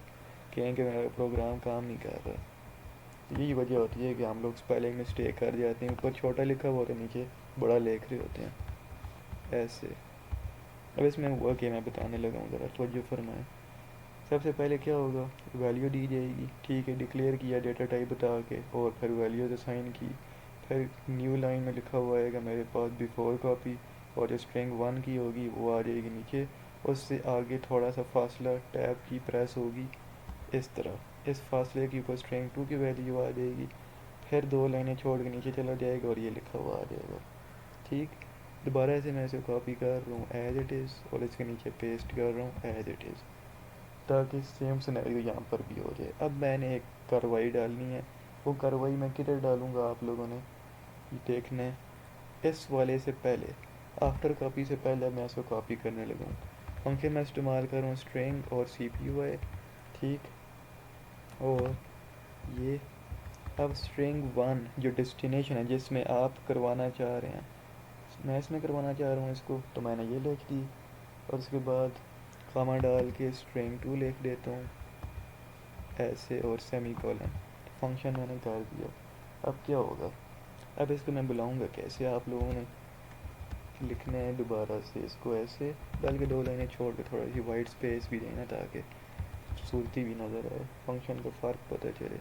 कहेंगे मेरा प्रोग्राम काम नहीं कर रहा। यही वजह होती है कि हम लोग स्पेलिंग मिस्टेक कर जाते हैं। ऊपर छोटा लिखा हुआ होता है, नीचे बड़ा लिख रहे होते हैं ऐसे। अब इसमें हुआ कि मैं बताने लगा हूँ, ज़रा तवज्जो फरमाएं। सबसे पहले क्या होगा, वैल्यू दी जाएगी, ठीक है। डिक्लेयर किया डेटा टाइप बता के, और फिर वैल्यूज असाइन की। फिर न्यू लाइन में लिखा हुआ आएगा मेरे पास बिफोर कॉपी, और जो स्ट्रिंग 1 की होगी वो आ जाएगी नीचे। उससे आगे थोड़ा सा फासला टैब की प्रेस होगी इस तरह, इस फासले के ऊपर स्ट्रिंग 2 की वैल्यू आ जाएगी। फिर दो लाइनें छोड़ के नीचे चला जाएगा और ये लिखा हुआ आ जाएगा, ठीक। दोबारा से मैं इसे कॉपी कर रहा हूँ एज इट इज़, और इसके नीचे पेस्ट कर रहा हूँ एज इट इज़, ताकि सेम सिनेरियो यहाँ पर भी हो जाए। अब मैंने एक कार्रवाई डालनी है। वो कार्रवाई मैं किधर डालूँगा आप लोगों ने देखना है, इस वाले से पहले, आफ्टर कॉपी से पहले मैं इसको कॉपी करने लगूँ। फंक्शन मैं इस्तेमाल कर रहा हूँ स्ट्रिंग और CPU है, ठीक। और ये अब स्ट्रिंग 1 जो डेस्टिनेशन है जिसमें आप करवाना चाह रहे हैं, मैं इसमें करवाना चाह रहा हूँ इसको, तो मैंने ये लिख दी। और उसके बाद कॉमा डाल के स्ट्रिंग 2 लिख देता हूँ ऐसे, और सेमी कॉलन। फंक्शन मैंने कर दिया। अब क्या होगा, अब इसको मैं बुलाऊँगा कैसे, आप लोगों ने लिखना है दोबारा से इसको ऐसे डाल के, दो लाइनें छोड़ के थोड़ा सी वाइट स्पेस भी देना ताकि खूबसूरती भी नज़र आए, फंक्शन का फ़र्क पता चले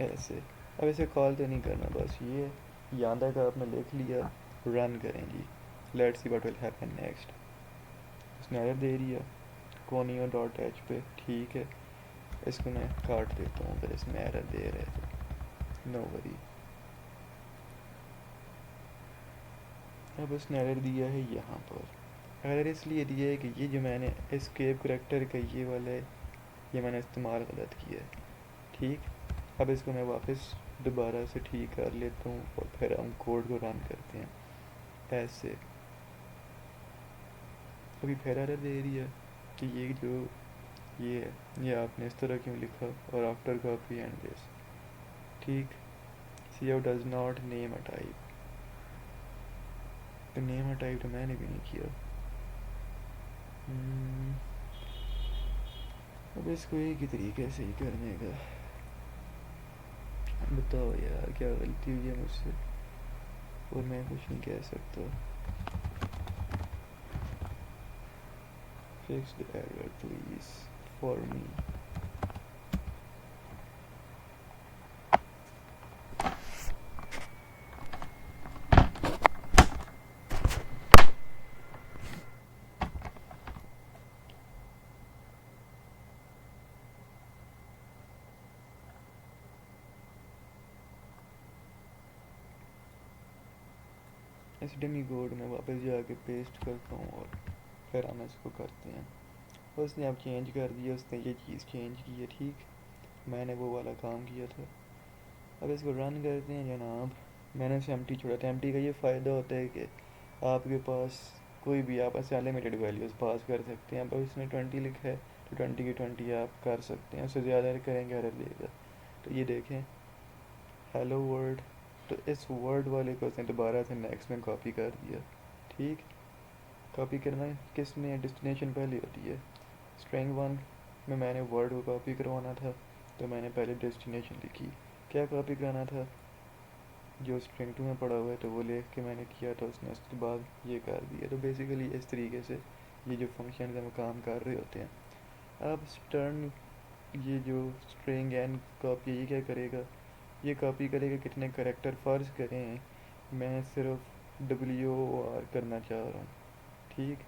ऐसे। अब इसे कॉल तो नहीं करना, बस ये यहाँ तक आपने लिख लिया, रन करें जी। Let's see what will happen next. उसने एरर दे दिया कोनियो डॉट एच पे, ठीक है। इसको मैं काट देता हूँ अगर इसमें एरर दे रहे तो, नो वरी। अब उसने एरर दिया है यहाँ पर। एरर इसलिए दिया है कि ये जो मैंने एस्केप करैक्टर का ये वाला है, ये मैंने इस्तेमाल गलत किया है, ठीक। अब इसको मैं वापस दोबारा से ठीक कर लेता हूँ, और फिर हम कोड को रन करते हैं ऐसे। अभी फिर एरर दे रही है कि ये जो ये है, ये आपने इस तरह क्यों लिखा, और आफ्टर कॉपी एंड दिस, ठीक। Cout does not name a type, तो नेम अ टाइप तो मैंने भी नहीं किया। अब इसको एक ही तरीके से ही करने का, बताओ यार क्या गलती हुई है मुझसे, और मैं कुछ नहीं कह सकता। Fix the error please for me. इस डेमी कोड में वापस जाके पेस्ट करता हूँ, और फिर हम इसको करते हैं। उसने अब चेंज कर दिया, उसने ये चीज़ चेंज की है, ठीक। मैंने वो वाला काम किया था। अब इसको रन करते हैं जनाब। मैंने इसे एम्प्टी छोड़ा था। एम्प्टी का ये फ़ायदा होता है कि आपके पास कोई भी आप ऐसे अनलिमिटेड वैल्यूज़ पास कर सकते हैं। अब इसने 20 लिखा है तो 20 की 20 आप कर सकते हैं, उससे ज़्यादा करेंगे एरर देगा। तो ये देखें हेलो वर्ल्ड, तो इस वर्ड वाले को उसने दोबारा से नेक्स्ट में कॉपी कर दिया, ठीक। कॉपी करना किस में डेस्टिनेशन पहले होती है, स्ट्रिंग 1 में मैंने वर्ड को कॉपी करवाना था, तो मैंने पहले डेस्टिनेशन लिखी। क्या कॉपी कराना था, जो स्ट्रिंग 2 में पड़ा हुआ है, तो वो लिख के मैंने किया था, उसने उसके बाद ये कर दिया। तो बेसिकली इस तरीके से ये जो फंक्शन हम काम कर रहे होते हैं। अब स्टर्न ये जो स्ट्रिंग एन कॉपी ये क्या करेगा, ये कॉपी करेगा कितने करेक्टर, फ़र्ज़ करें मैं सिर्फ डब्ल्यू आर करना चाह रहा हूँ, ठीक।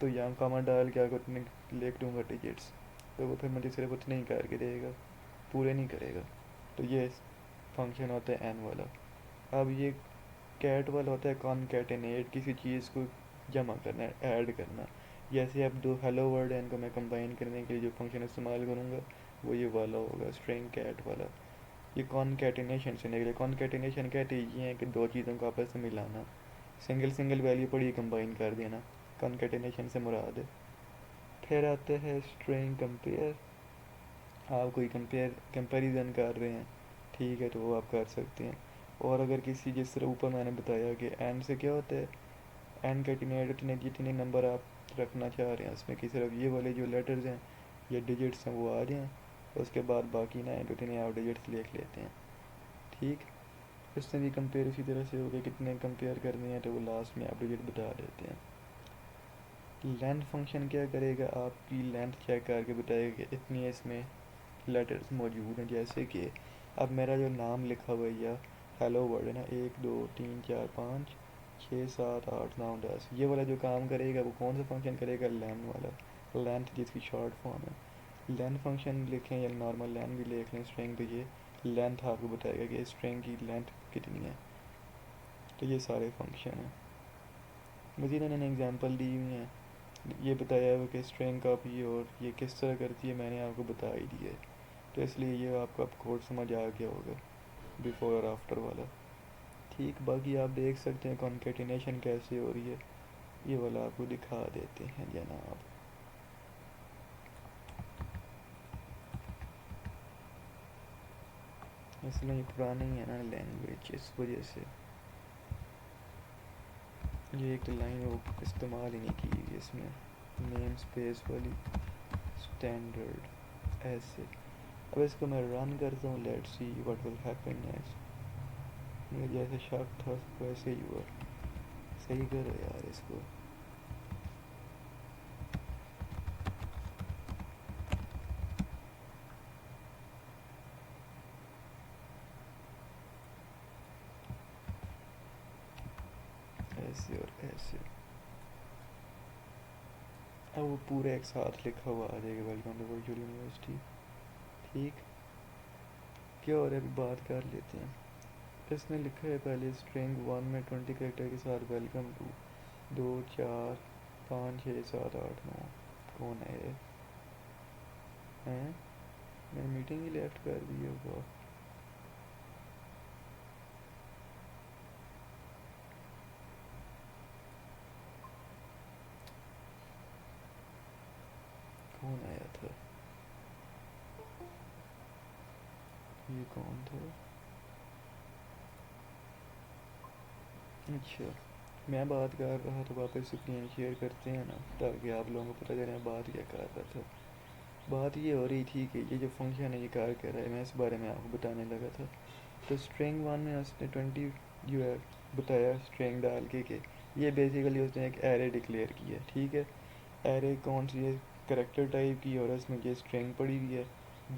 तो यहाँ कामा डाल के आगे उतने लिख दूँगा डिजिट्स, तो वो फिर मुझे सिर्फ उतने ही करके देगा, पूरे नहीं करेगा। तो ये फंक्शन होता है एन वाला। अब ये कैट वाला होता है कॉनकैटिनेट, किसी चीज़ को जमा करना, ऐड करना। जैसे अब दो हेलो वर्ड है, इनको मैं कंबाइन करने के लिए जो फंक्शन इस्तेमाल करूँगा वो ये वाला होगा, स्ट्रिंग कैट वाला। ये कॉनकैटिनेशन से निकले। कॉनकैटिनेशन कहते ये हैं कि दो चीज़ों को आपस में मिलाना, सिंगल सिंगल वैल्यू पड़ी कंबाइन कर देना, कॉनकैटिनेशन से मुराद है। फिर आते हैं स्ट्रिंग कंपेयर। आप कोई कंपैरिजन कर रहे हैं, ठीक है, तो वो आप कर सकते हैं। और अगर किसी, जिस तरह ऊपर मैंने बताया कि एन से क्या होता है, एन कैटिनेट उतने जितने नंबर आप रखना चाह रहे हैं उसमें कि सिर्फ ये वाले जो लेटर्स हैं या डिजिट्स हैं वो आ जाएँ, उसके बाद बाकी ना तो उतने आप डिजिट्स लिख लेते हैं, ठीक। इसमें भी कंपेयर इसी तरह से हो गया, कितने कंपेयर करने हैं तो वो लास्ट में आप डिजिट बता देते हैं। लेंथ फंक्शन क्या करेगा, आपकी लेंथ चेक करके बताएगा कि इतनी इसमें लेटर्स मौजूद हैं। जैसे कि अब मेरा जो नाम लिखा हुआ है या हेलो वर्ड है ना, 1 2 3 4 5 6 7 8 9 10, ये वाला जो काम करेगा वो कौन सा फंक्शन करेगा, लेंथ वाला, लेंथ जिसकी शॉर्ट फॉर्म है। लेंथ फंक्शन लिखें या नॉर्मल लेंथ भी लिख लें स्ट्रिंग, तो ये लेंथ आपको बताएगा कि स्ट्रिंग की लेंथ कितनी है। तो ये सारे फंक्शन हैं। मज़ीद इन्होंने एग्जांपल दी हुई हैं, ये बताया हुआ कि स्ट्रिंग कॉपी और ये किस तरह करती है मैंने आपको बता ही दिया है। तो इसलिए ये आपको अब कोड समझ आ गया होगा, बिफोर और आफ्टर वाला, ठीक। बाकी आप देख सकते हैं कॉन्केटिनेशन कैसे हो रही है, ये वाला आपको दिखा देते हैं जनाब। इसलिए ये पुरानी है ना लैंग्वेज, इस वजह से ये एक लाइन वो इस्तेमाल ही नहीं की हुई इसमें, नेम स्पेस वाली, स्टैंडर्ड ऐसे। अब इसको मैं रन करता हूँ, let's see what will happen next. मुझे जैसे शक था वैसे ही हुआ। सही करो यार इसको। ऐसे और ऐसे, अब वो पूरा एक साथ लिखा हुआ आ जाएगा, वेलकम टू वर्चुअल यूनिवर्सिटी, ठीक। क्या और अभी बात कर लेते हैं। इसने लिखा है पहले स्ट्रिंग 1 में 20 करेक्टर के साथ वेलकम टू 2 4 5 6 7 8 9। कौन है ये, हैं, मैंने मीटिंग ही लेफ्ट कर दी होगा। कौन आया था, ये कौन था, अच्छा। मैं बात कर रहा था, वापस स्क्रीन शेयर करते हैं ना ताकि आप लोगों को पता चले मैं बात क्या कर रहा था। बात ये हो रही थी कि ये जो फंक्शन है ये कार कर रहा है, मैं इस बारे में आपको बताने लगा था। तो स्ट्रिंग 1 में उसने 20 जो है बताया स्ट्रिंग डाल के ये बेसिकली उसने एक एरे डिक्लेयर किया, ठीक है। एरे कौन सी है, करेक्टर टाइप की, और उसमें ये स्ट्रिंग पड़ी हुई है।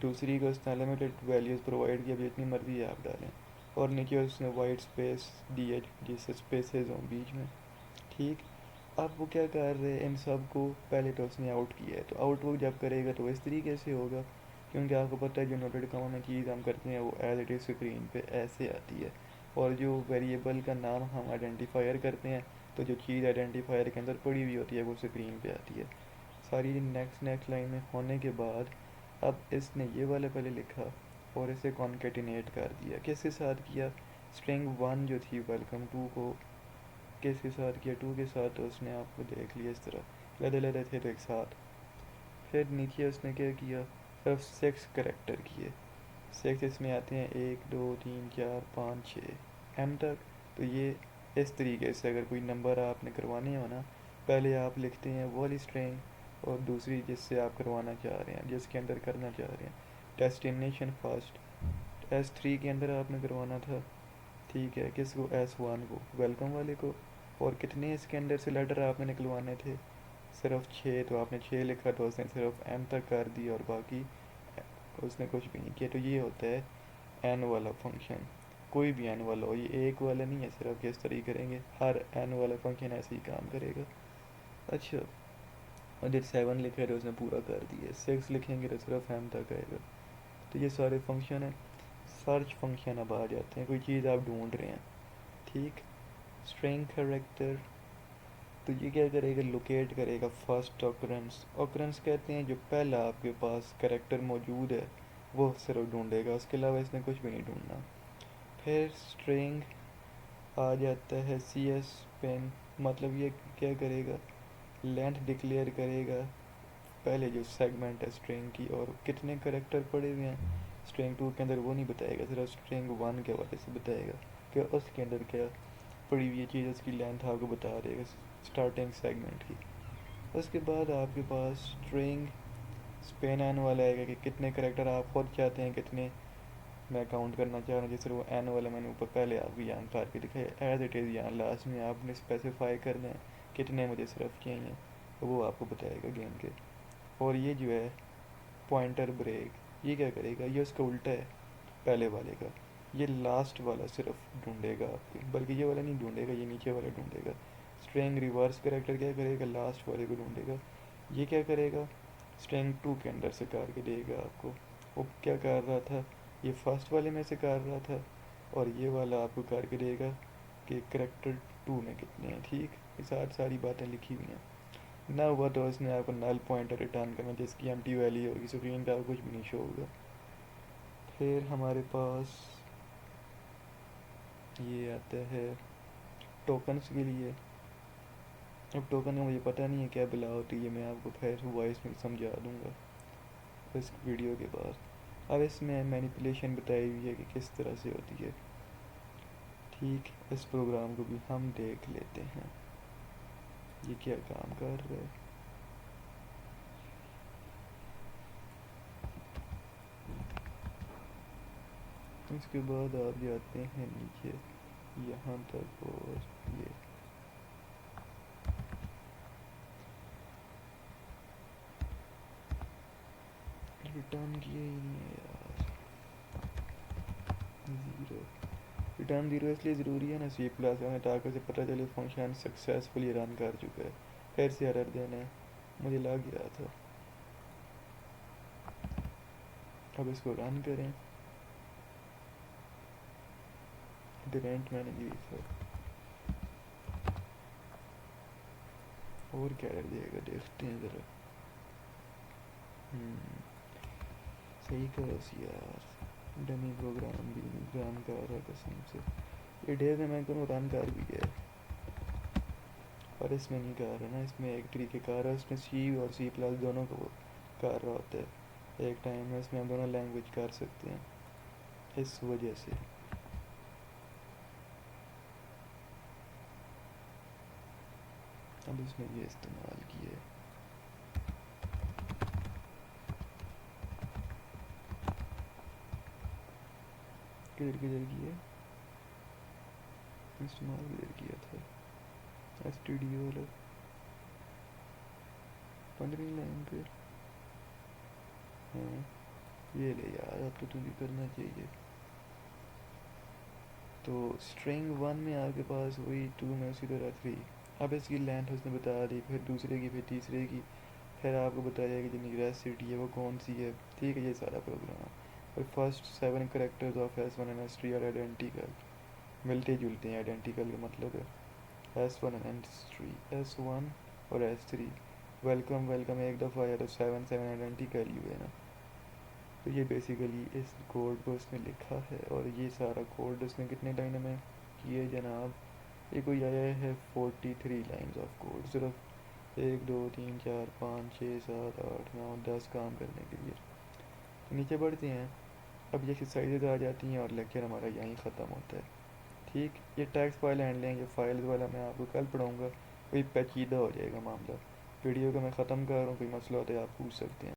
दूसरी को उसने लिमिटेड वैल्यूज़ प्रोवाइड किया, जितनी मर्जी आप डालें। और नीचे उसने वाइट स्पेस दी है जिससे स्पेसेस हों बीच में, ठीक। अब वो क्या कर रहे हैं, इन सब को पहले तो उसने आउट किया है, तो आउटपुट जब करेगा तो इस तरीके से होगा, क्योंकि आपको पता है जो नोटेड कॉमा में चीज़ हम करते हैं वो एज इट इज़ स्क्रीन पे ऐसे आती है। और जो वेरिएबल का नाम हम आइडेंटिफायर करते हैं, तो जो चीज़ आइडेंटिफायर के अंदर पड़ी हुई होती है वो स्क्रीन पे आती है। सारी नेक्स्ट नेक्स्ट लाइन में होने के बाद अब इसने ये वाला पहले लिखा और इसे कॉन्केटिनेट कर दिया। किसके साथ किया, स्ट्रिंग 1 जो थी वेलकम टू को किसके साथ किया, 2 के साथ। तो उसने आपको देख लिया इस तरह लदे लदे थे तो एक साथ। फिर नीचे उसने क्या किया, सिर्फ 6 करेक्टर किए। 6 इसमें आते हैं 1 2 3 4 5 6 एम तक। तो ये इस तरीके से अगर कोई नंबर आपने करवाने हो ना, पहले आप लिखते हैं वो वाली स्ट्रिंग और दूसरी जिससे आप करवाना चाह रहे हैं, जिसके अंदर करना चाह रहे हैं। डेस्टिनेशन फर्स्ट S3 के अंदर आपने करवाना था, ठीक है, किसको, S1 को, वेलकम वाले को। और कितने इसके अंदर से लेटर आपने निकलवाने थे, सिर्फ 6, तो आपने 6 लिखा तो उसने सिर्फ एम तक कर दी और बाकी उसने कुछ भी नहीं किया। तो ये होता है एन वाला फंक्शन। कोई भी एन वाला हो, ये एक वाला नहीं है सिर्फ कि इस तरह करेंगे, हर एन वाला फंक्शन ऐसे ही काम करेगा। अच्छा, और जब 7 लिखे तो उसने पूरा कर दिया, 6 लिखेंगे तो सिर्फ एम तक आएगा। तो ये सारे फंक्शन हैं। सर्च फंक्शन अब आ जाते हैं, कोई चीज़ आप ढूंढ रहे हैं, ठीक। स्ट्रिंग कैरेक्टर, तो ये क्या करेगा, लोकेट करेगा फर्स्ट ऑकरेंस। ऑकरेंस कहते हैं जो पहला आपके पास कैरेक्टर मौजूद है वो सिर्फ ढूंढेगा, उसके अलावा इसने कुछ भी नहीं ढूंढना। फिर स्ट्रिंग आ जाता है सी एस पेन, मतलब ये क्या करेगा, लेंथ डिक्लेयर करेगा पहले जो सेगमेंट है स्ट्रिंग की, और कितने करेक्टर पड़े हुए हैं स्ट्रिंग 2 के अंदर वो नहीं बताएगा, सिर्फ स्ट्रिंग 1 के हवाले से बताएगा कि उसके अंदर क्या पड़ी हुई चीज़, उसकी लेंथ आपको बता देगा स्टार्टिंग सेगमेंट की। उसके बाद आपके पास स्ट्रिंग स्पेन एन वाला आएगा कि कितने करेक्टर आप खुद चाहते हैं, कितने मैं काउंट करना चाह रहा हूँ, जैसे वो एन वाला मैंने ऊपर पहले आपको यहाँ करके दिखाया, एज इट इज़ यहाँ लास्ट में आपने स्पेसिफाई करना है कितने मुझे सिर्फ चाहिए, तो वो आपको बताएगा गेम के। और ये जो है पॉइंटर ब्रेक, ये क्या करेगा, ये उसका उल्टा है पहले वाले का, ये लास्ट वाला सिर्फ ढूंढेगा आपके, बल्कि ये वाला नहीं ढूंढेगा, ये नीचे वाला ढूंढेगा। स्ट्रिंग रिवर्स करेक्टर क्या करेगा, लास्ट वाले को ढूंढेगा। ये क्या करेगा, स्ट्रिंग 2 के अंदर से करके देगा आपको, वो क्या कर रहा था, ये फर्स्ट वाले में से कर रहा था, और ये वाला आपको करके देगा कि करेक्टर 2 में कितने हैं, ठीक। ये सारी बातें लिखी हुई हैं। ना हुआ तो उसने आपको नल पॉइंटर रिटर्न करना जिसकी एम्प्टी वैल्यू होगी, स्क्रीन पे आपको कुछ भी नहीं शो होगा। फिर हमारे पास ये आता है टोकन्स के लिए। अब टोकन का मुझे पता नहीं है क्या बिला होती है, मैं आपको फिर वॉइस में समझा दूंगा इस वीडियो के बाद। अब इसमें मैनिपुलेशन बताई हुई है कि किस तरह से होती है, ठीक। इस प्रोग्राम को भी हम देख लेते हैं ये क्या काम कर रहा है। इसके बाद आप जाते हैं नीचे यहाँ तक, और ये रिटर्न किया ही नहीं है यार, ज़ीरो। रिटर्न ज़ीरो इसलिए ज़रूरी है ना सी प्लस में, ताकि उसे पता चले फंक्शन सक्सेसफुली रन कर चुका है। फिर से एरर देना है, मुझे लग गया था। अब इसको रन करें, डिरेंट मैंने लिखा, और क्या एरर देगा देखते हैं ज़रा। सही करो यार, डमी प्रोग्राम भी रन कर रहा है कसम से। ये डेज में मैं करूँ रन कर भी गया, और इसमें नहीं कर रहा ना, इसमें एक तरीके कार है, उसमें सी और सी प्लस दोनों को कर रहा होता है एक टाइम में, इसमें हम दोनों लैंग्वेज कर सकते हैं इस वजह से। अब इसमें ये इस्तेमाल किया है। किधर किधर किया इस्तेमाल, किधर किया था, एस टी डी वाला 15 लाइन पे। हाँ ये ले यार, अब तो तुझे करना चाहिए। तो स्ट्रिंग 1 में आपके पास वही 2 में उसी तरह 3। अब इसकी लेंथ उसने बता दी, फिर दूसरे की, फिर तीसरे की, फिर आपको बताया कि जो नियरेस्ट सिटी है वो कौन सी है, ठीक है। ये सारा प्रोग्राम, और first 7 characters of S1 and S3 are identical, मिलते जुलते हैं, आइडेंटिकल का मतलब है S1 एंड S3, S1 और S3। वेलकम वेलकम एक दफ़ा आया तो 7 आइडेंटिकल ही हुए ना। तो ये बेसिकली इस कोड को उसने लिखा है, और ये सारा कोड उसने कितने लाइन में किए जनाब, ये कोई आया है 43 लाइन्स ऑफ कोड, सिर्फ 1 2 3 4 5 6 7 8 9 10 काम करने के लिए। तो नीचे बढ़ते हैं, अब ये एक्सरसाइजेज आ जाती हैं और लेक्चर हमारा यहीं ख़त्म होता है, ठीक। ये टैक्स फाइल हैंडलिंग, ये फाइल्स वाला मैं आपको कल पढ़ाऊँगा, कोई पेचीदा हो जाएगा मामला। वीडियो को मैं ख़त्म कर रहा हूँ, कोई मसला होता है आप पूछ सकते हैं।